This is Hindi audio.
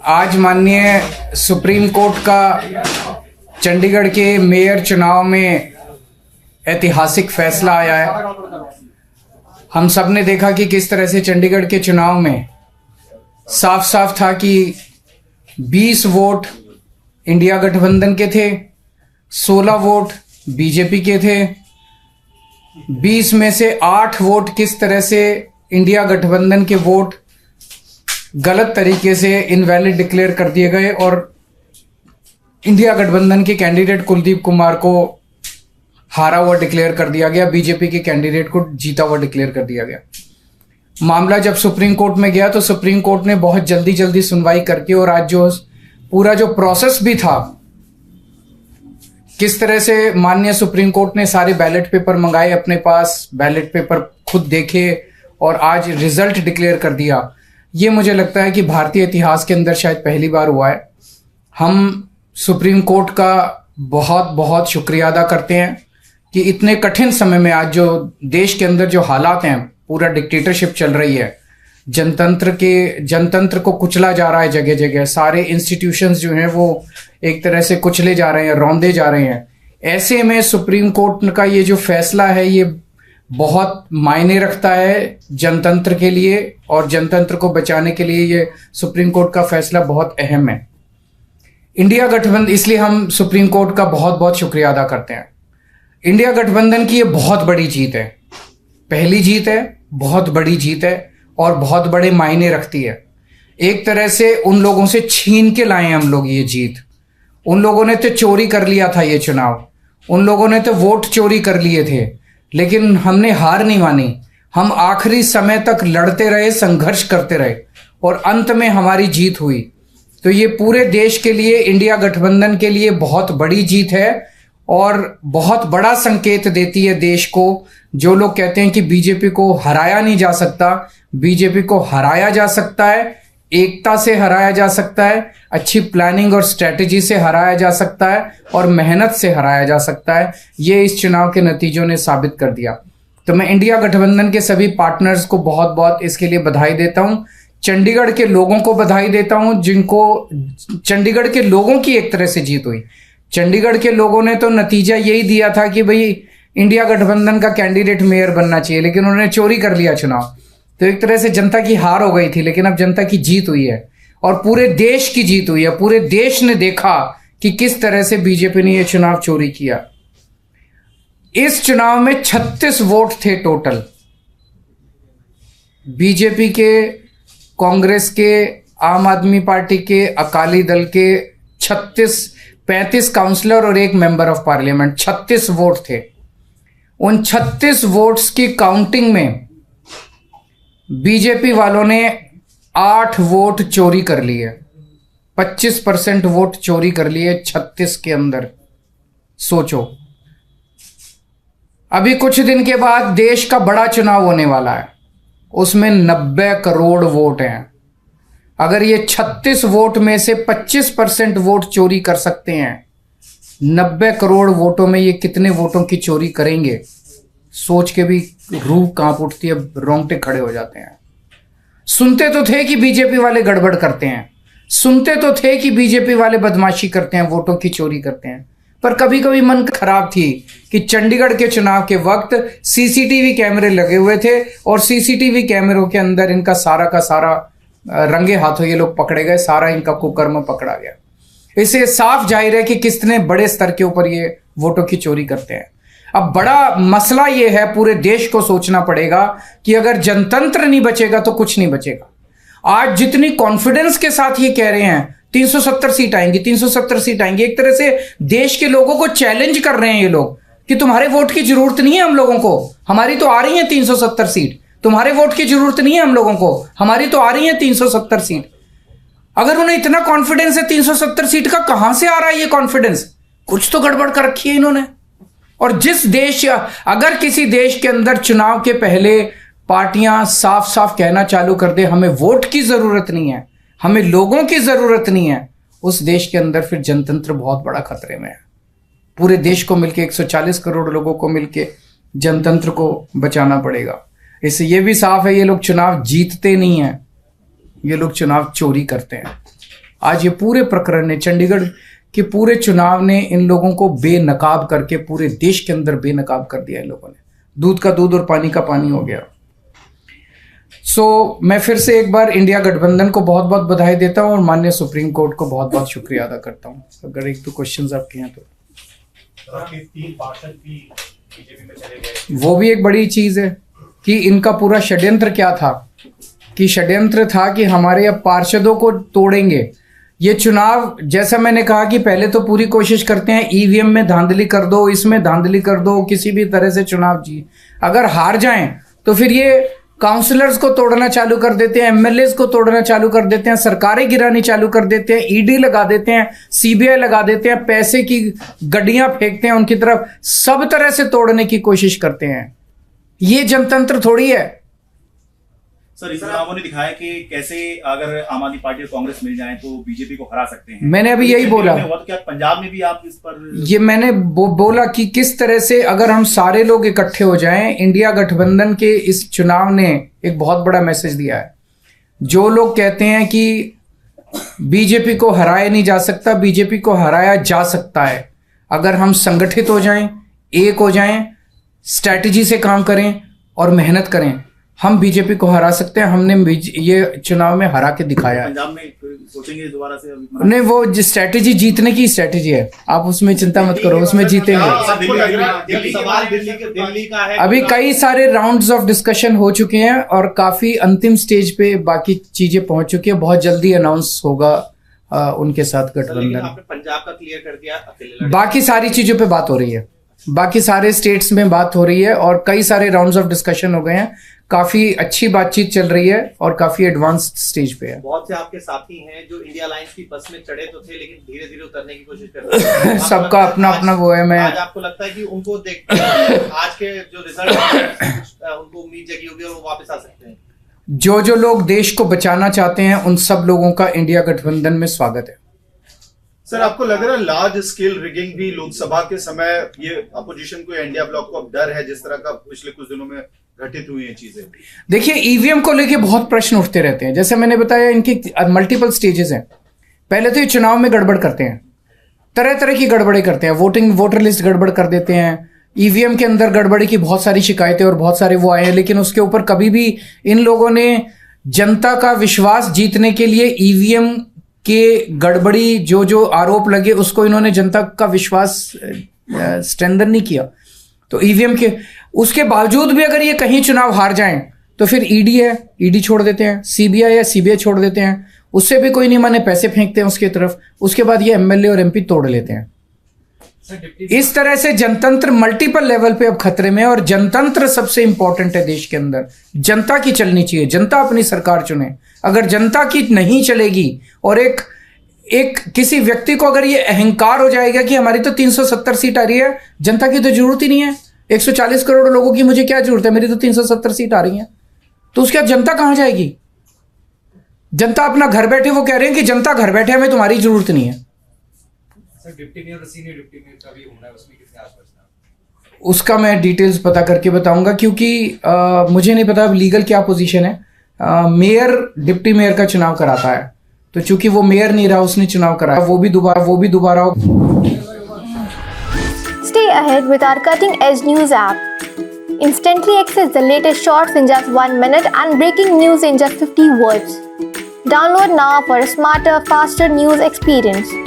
आज माननीय सुप्रीम कोर्ट का चंडीगढ़ के मेयर चुनाव में ऐतिहासिक फैसला आया है। हम सब ने देखा कि किस तरह से चंडीगढ़ के चुनाव में साफ साफ था कि 20 वोट इंडिया गठबंधन के थे, 16 वोट बीजेपी के थे। 20 में से 8 वोट किस तरह से इंडिया गठबंधन के वोट गलत तरीके से इनवैलिड डिक्लेयर कर दिए गए और इंडिया गठबंधन के कैंडिडेट कुलदीप कुमार को हारा हुआ डिक्लेयर कर दिया गया, बीजेपी के कैंडिडेट को जीता हुआ डिक्लेयर कर दिया गया। मामला जब सुप्रीम कोर्ट में गया तो सुप्रीम कोर्ट ने बहुत जल्दी जल्दी सुनवाई करके और आज जो पूरा जो प्रोसेस भी था, किस तरह से माननीय सुप्रीम कोर्ट ने सारे बैलेट पेपर मंगाए अपने पास, बैलेट पेपर खुद देखे और आज रिजल्ट डिक्लेयर कर दिया। ये मुझे लगता है कि भारतीय इतिहास के अंदर शायद पहली बार हुआ है। हम सुप्रीम कोर्ट का बहुत बहुत शुक्रिया अदा करते हैं कि इतने कठिन समय में आज जो देश के अंदर जो हालात हैं, पूरा डिक्टेटरशिप चल रही है, जनतंत्र को कुचला जा रहा है जगह जगह, सारे इंस्टीट्यूशंस जो हैं वो एक तरह से कुचले जा रहे हैं, रौंदे जा रहे हैं। ऐसे में सुप्रीम कोर्ट का ये जो फैसला है ये बहुत मायने रखता है जनतंत्र के लिए और जनतंत्र को बचाने के लिए ये सुप्रीम कोर्ट का फैसला बहुत अहम है। इंडिया गठबंधन, इसलिए हम सुप्रीम कोर्ट का बहुत बहुत शुक्रिया अदा करते हैं। इंडिया गठबंधन की ये बहुत बड़ी जीत है, पहली जीत है, बहुत बड़ी जीत है और बहुत बड़े मायने रखती है। एक तरह से उन लोगों से छीन के लाए हम लोग ये जीत। उन लोगों ने तो चोरी कर लिया था ये चुनाव, उन लोगों ने तो वोट चोरी कर लिए थे, लेकिन हमने हार नहीं मानी। हम आखिरी समय तक लड़ते रहे, संघर्ष करते रहे और अंत में हमारी जीत हुई। तो ये पूरे देश के लिए, इंडिया गठबंधन के लिए बहुत बड़ी जीत है और बहुत बड़ा संकेत देती है देश को। जो लोग कहते हैं कि बीजेपी को हराया नहीं जा सकता, बीजेपी को हराया जा सकता है, एकता से हराया जा सकता है, अच्छी प्लानिंग और स्ट्रेटेजी से हराया जा सकता है और मेहनत से हराया जा सकता है। ये इस चुनाव के नतीजों ने साबित कर दिया। तो मैं इंडिया गठबंधन के सभी पार्टनर्स को बहुत बहुत इसके लिए बधाई देता हूँ। चंडीगढ़ के लोगों को बधाई देता हूँ, जिनको चंडीगढ़ के लोगों की एक तरह से जीत हुई। चंडीगढ़ के लोगों ने तो नतीजा यही दिया था कि भाई इंडिया गठबंधन का कैंडिडेट मेयर बनना चाहिए, लेकिन उन्होंने चोरी कर लिया चुनाव। तो एक तरह से जनता की हार हो गई थी, लेकिन अब जनता की जीत हुई है और पूरे देश की जीत हुई है। पूरे देश ने देखा कि किस तरह से बीजेपी ने यह चुनाव चोरी किया। इस चुनाव में 36 वोट थे टोटल, बीजेपी के, कांग्रेस के, आम आदमी पार्टी के, अकाली दल के 35 काउंसलर और 1 मेंबर ऑफ पार्लियामेंट, 36 वोट थे। उन 36 वोट्स की काउंटिंग में बीजेपी वालों ने 8 वोट चोरी कर लिए, 25% वोट चोरी कर लिए 36 के अंदर। सोचो, अभी कुछ दिन के बाद देश का बड़ा चुनाव होने वाला है, उसमें 90 करोड़ वोट हैं। अगर ये 36 वोट में से 25% वोट चोरी कर सकते हैं, 90 करोड़ वोटों में ये कितने वोटों की चोरी करेंगे? सोच के भी रूह कांप उठती है, रोंगटे खड़े हो जाते हैं। सुनते तो थे कि बीजेपी वाले गड़बड़ करते हैं, सुनते तो थे कि बीजेपी वाले बदमाशी करते हैं, वोटों की चोरी करते हैं, पर कभी कभी मन खराब थी कि चंडीगढ़ के चुनाव के वक्त सीसीटीवी कैमरे लगे हुए थे और सीसीटीवी कैमरों के अंदर इनका सारा का सारा रंगे हाथों ये लोग पकड़े गए, सारा इनका कुकर्म पकड़ा गया। इससे साफ जाहिर है कि कितने बड़े स्तर के ऊपर ये वोटों की चोरी करते हैं। अब बड़ा मसला ये है, पूरे देश को सोचना पड़ेगा कि अगर जनतंत्र नहीं बचेगा तो कुछ नहीं बचेगा। आज जितनी कॉन्फिडेंस के साथ ये कह रहे हैं 370 सीट आएंगी, 370 सीट आएंगी, एक तरह से देश के लोगों को चैलेंज कर रहे हैं ये लोग कि तुम्हारे वोट की जरूरत नहीं है हम लोगों को, हमारी तो आ रही है 370 सीट। तुम्हारे वोट की जरूरत नहीं है हम लोगों को, हमारी तो आ रही है 370 सीट। अगर उन्हें इतना कॉन्फिडेंस है 370 सीट का, कहां से आ रहा है ये कॉन्फिडेंस? कुछ तो गड़बड़ कर रखी है इन्होंने। और जिस देश या अगर किसी देश के अंदर चुनाव के पहले पार्टियां साफ साफ कहना चालू कर दे हमें वोट की जरूरत नहीं है, हमें लोगों की जरूरत नहीं है, उस देश के अंदर फिर जनतंत्र बहुत बड़ा खतरे में है। पूरे देश को मिलके 140 करोड़ लोगों को मिलके जनतंत्र को बचाना पड़ेगा। इससे ये भी साफ है ये लोग चुनाव जीतते नहीं हैं, ये लोग चुनाव चोरी करते हैं। आज ये पूरे प्रकरण ने, चंडीगढ़ के पूरे चुनाव ने इन लोगों को बेनकाब करके पूरे देश के अंदर बेनकाब कर दिया इन लोगों ने। दूध का दूध और पानी का पानी हो गया। मैं फिर से एक बार इंडिया गठबंधन को बहुत बहुत बधाई देता हूं और माननीय सुप्रीम कोर्ट को बहुत बहुत शुक्रिया अदा करता हूं। अगर एक दो क्वेश्चंस आपके हैं तो। 3 पार्षद भी बीजेपी में चले गए, वो भी एक बड़ी चीज है कि इनका पूरा षड्यंत्र क्या था, कि षड्यंत्र था कि हमारे अब पार्षदों को तोड़ेंगे। ये चुनाव, जैसा मैंने कहा कि पहले तो पूरी कोशिश करते हैं ईवीएम में धांधली कर दो, इसमें धांधली कर दो, किसी भी तरह से चुनाव जी, अगर हार जाएं तो फिर ये काउंसलर्स को तोड़ना चालू कर देते हैं, एमएलएस को तोड़ना चालू कर देते हैं, सरकारें गिरानी चालू कर देते हैं, ईडी लगा देते हैं, सीबीआई लगा देते हैं, पैसे की गड्डियां फेंकते हैं उनकी तरफ, सब तरह से तोड़ने की कोशिश करते हैं। ये जनतंत्र थोड़ी है। सर, इस चुनावों ने दिखाया कि कैसे अगर आम आदमी पार्टी और कांग्रेस मिल जाए तो बीजेपी को हरा सकते हैं। मैंने अभी यही बोला, तो क्या पंजाब में भी आप इस पर ये मैंने बोला कि किस तरह से अगर हम सारे लोग इकट्ठे हो जाएं, इंडिया गठबंधन के इस चुनाव ने एक बहुत बड़ा मैसेज दिया है। जो लोग कहते हैं कि बीजेपी को हराया नहीं जा सकता, बीजेपी को हराया जा सकता है अगर हम संगठित हो जाएं, एक हो जाएं, स्ट्रैटेजी से काम करें और मेहनत करें, हम बीजेपी को हरा सकते हैं। हमने ये चुनाव में हरा के दिखाया है। पंजाब में सोचेंगे दोबारा से? नहीं, वो स्ट्रैटेजी जीतने की स्ट्रैटेजी है, आप उसमें चिंता मत करो, उसमें जीतेंगे। दिल्ली का है, अभी कई सारे राउंड्स ऑफ डिस्कशन हो चुके हैं और काफी अंतिम स्टेज पे बाकी चीजें पहुंच चुकी है। बहुत जल्दी अनाउंस होगा उनके साथ गठबंधन। आपने पंजाब का क्लियर कर दिया, अकेले बाकी सारी चीजों पे बात हो रही है, बाकी सारे स्टेट्स में बात हो रही है और कई सारे राउंड्स ऑफ डिस्कशन हो गए हैं। काफी अच्छी बातचीत चल रही है और काफी एडवांस्ड स्टेज पे है। बहुत से आपके साथी हैं जो इंडिया अलायंस की बस में चढ़े तो थे लेकिन धीरे धीरे उतरने की कोशिश कर रहे हैं। सबका अपना अपना वो है। मैं आज आपको लगता है कि उनको देख आज के जो रिजल्ट उनको उम्मीद जगी होगी और वो वापस आ सकते हैं? जो लोग देश को बचाना चाहते हैं उन सब लोगों का इंडिया गठबंधन में स्वागत है। सर, आपको लग रहा है लार्ज स्केल रिगिंग भी लोकसभा के समय ये अपोजिशन को, इंडिया ब्लॉक को अब डर है, जिस तरह का पिछले कुछ दिनों में घटित हुई है चीजें? देखिए, ईवीएम को लेके बहुत प्रश्न उठते रहते हैं। जैसे मैंने बताया, इनकी मल्टीपल स्टेजेस हैं। पहले तो ये चुनाव में गड़बड़ करते हैं, तरह तरह की गड़बड़े करते हैं, वोटर लिस्ट गड़बड़ कर देते हैं, ईवीएम के अंदर गड़बड़ी की बहुत सारी शिकायतें और बहुत सारे वो आए हैं, लेकिन उसके ऊपर कभी भी इन लोगों ने जनता का विश्वास जीतने के लिए ईवीएम के गड़बड़ी जो आरोप लगे उसको इन्होंने जनता का विश्वास स्ट्रेंथन नहीं किया। तो ईवीएम के उसके बावजूद भी अगर ये कहीं चुनाव हार जाएं तो फिर ईडी है, ईडी छोड़ देते हैं, सीबीआई है, सीबीआई छोड़ देते हैं, उससे भी कोई नहीं माने, पैसे फेंकते हैं उसकी तरफ। उसके बाद ये एमएलए और एमपी तोड़ लेते हैं। इस तरह से जनतंत्र मल्टीपल लेवल पे अब खतरे में है और जनतंत्र सबसे इंपॉर्टेंट है देश के अंदर। जनता की चलनी चाहिए, जनता अपनी सरकार चुने। अगर जनता की नहीं चलेगी और एक किसी व्यक्ति को अगर ये अहंकार हो जाएगा कि हमारी तो 370 सीट आ रही है, जनता की तो जरूरत ही नहीं है, 140 करोड़ लोगों की मुझे क्या जरूरत है, मेरी तो 370 सीट आ रही है, तो उसके बाद जनता कहां जाएगी? जनता अपना घर बैठे, वो कह रहे हैं कि जनता घर बैठे, हमें तुम्हारी जरूरत नहीं है। सर, डिप्टी मेयर और सीनियर डिप्टी मेयर का भी होना है, उसमें कितने आसपास था? उसका मैं डिटेल्स पता करके बताऊंगा, क्योंकि मुझे नहीं पता लीगल क्या पोजीशन है। मेयर डिप्टी मेयर का चुनाव कराता है, तो चूंकि वो मेयर नहीं रहा, उसने चुनाव कराया, वो भी दोबारा Stay ahead with our cutting-edge news app. Instantly access the latest shorts in just 1 minute and breaking news in just 50 words. Download now for a smarter, faster news experience.